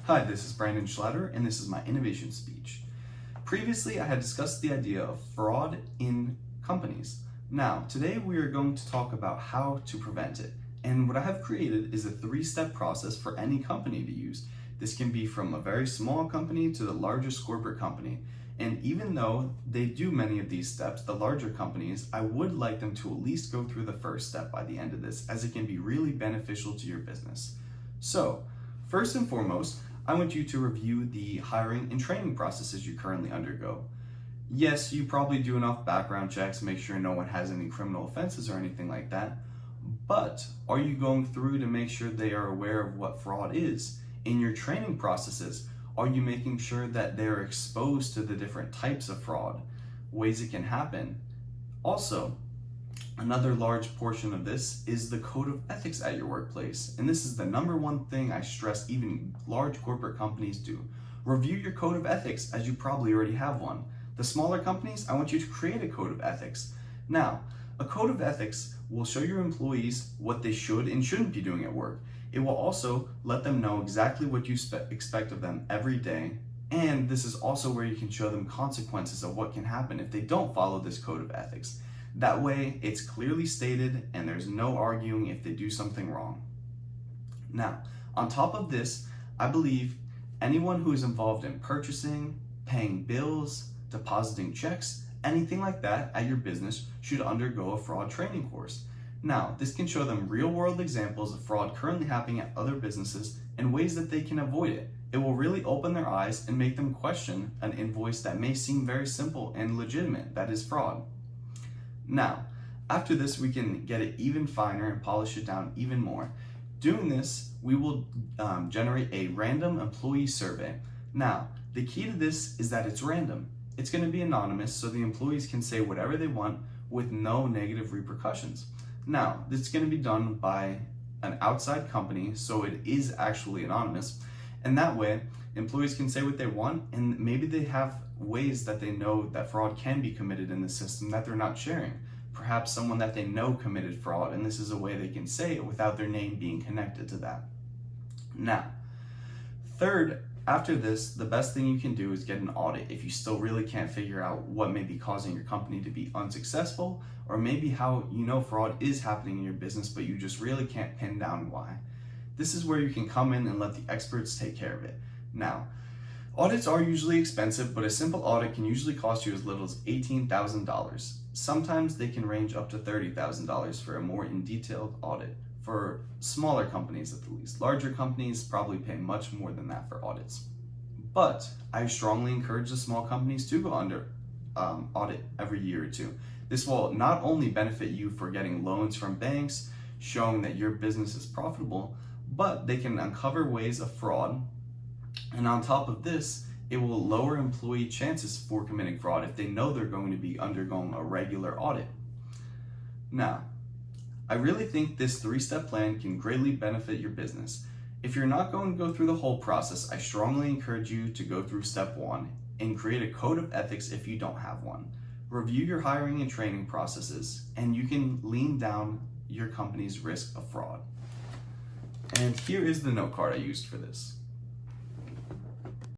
Hi, this is Brandon Schlatter, and this is my innovation speech. Previously, I had discussed the idea of fraud in companies. Now, today we are going to talk about how to prevent it. And what I have created is a 3-step process for any company to use. This can be from a very small company to the largest corporate company. And even though they do many of these steps, the larger companies, I would like them to at least go through the first step by the end of this, as it can be really beneficial to your business. So, first and foremost, I want you to review the hiring and training processes you currently undergo. Yes, you probably do enough background checks, make sure no one has any criminal offenses or anything like that, but are you going through to make sure they are aware of what fraud is? In your training processes, are you making sure that they're exposed to the different types of fraud, ways it can happen? Also, another large portion of this is the code of ethics at your workplace. And this is the number one thing I stress even large corporate companies do. Review your code of ethics, as you probably already have one. The smaller companies, I want you to create a code of ethics. Now, a code of ethics will show your employees what they should and shouldn't be doing at work. It will also let them know exactly what you expect of them every day. And this is also where you can show them consequences of what can happen if they don't follow this code of ethics. That way, it's clearly stated and there's no arguing if they do something wrong. Now, on top of this, I believe anyone who is involved in purchasing, paying bills, depositing checks, anything like that at your business should undergo a fraud training course. Now, this can show them real-world examples of fraud currently happening at other businesses and ways that they can avoid it. It will really open their eyes and make them question an invoice that may seem very simple and legitimate, that is fraud. Now, after this, we can get it even finer and polish it down even more. Doing this, we will generate a random employee survey. Now, the key to this is that it's random. It's going to be anonymous, so the employees can say whatever they want with no negative repercussions. Now, this is going to be done by an outside company, so it is actually anonymous. And that way, employees can say what they want, and maybe they have ways that they know that fraud can be committed in the system that they're not sharing. Perhaps someone that they know committed fraud, and this is a way they can say it without their name being connected to that. Now, third, after this, the best thing you can do is get an audit if you still really can't figure out what may be causing your company to be unsuccessful, or maybe how you know fraud is happening in your business, but you just really can't pin down why. This is where you can come in and let the experts take care of it. Now, audits are usually expensive, but a simple audit can usually cost you as little as $18,000. Sometimes they can range up to $30,000 for a more in-detailed audit, for smaller companies at the least. Larger companies probably pay much more than that for audits. But I strongly encourage the small companies to go under audit every year or two. This will not only benefit you for getting loans from banks, showing that your business is profitable, but they can uncover ways of fraud. And on top of this, it will lower employee chances for committing fraud if they know they're going to be undergoing a regular audit. Now, I really think this 3-step plan can greatly benefit your business. If you're not going to go through the whole process, I strongly encourage you to go through step 1 and create a code of ethics if you don't have one. Review your hiring and training processes, and you can lean down your company's risk of fraud. And here is the note card I used for this.